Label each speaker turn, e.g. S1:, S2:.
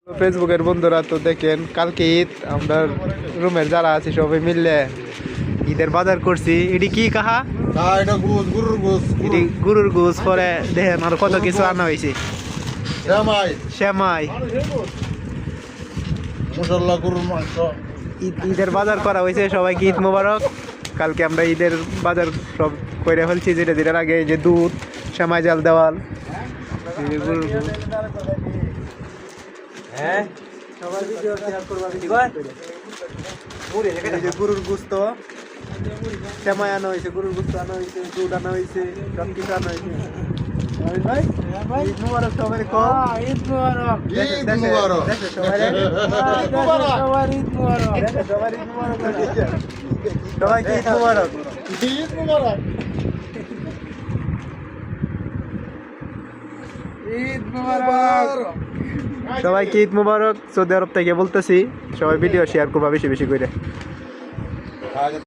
S1: ফেসবুকের বন্ধুরা তো দেখেন কালকে ঈদ আমরা রুমের যারা আছি সবাই মিললে ঈদের বাজার করছি। এটি কি কাহা? এটি গরুর গোস পরে দেখেন আর কত কিছু আনা হয়েছে। শ্যামাই ঈদের বাজার করা হয়েছে। সবাইকে ঈদ মোবারক। কালকে আমরা ঈদের বাজার সব করে ফেলছি। যেটা যেটার আগে যে দুধ, শ্যামাই, জাল, দেওয়াল, গরুর গুস্ত, শ্যামাই আনা হয়েছে, গরুর গুস্ত আনা হয়েছে, দুধ আনা হয়েছে, সব কিছু আনা হয়েছে। ঈদ মুবারক সবাই। ঈদ মুবারক। সবাইকে ঈদ মুবারক। ঈদ মুবারক। ঈদ মুবারক। সবাইকে ঈদ মুবারক। সৌদি আরব থেকে বলতেছি, সবাই ভিডিও শেয়ার করবা বেশি বেশি করে।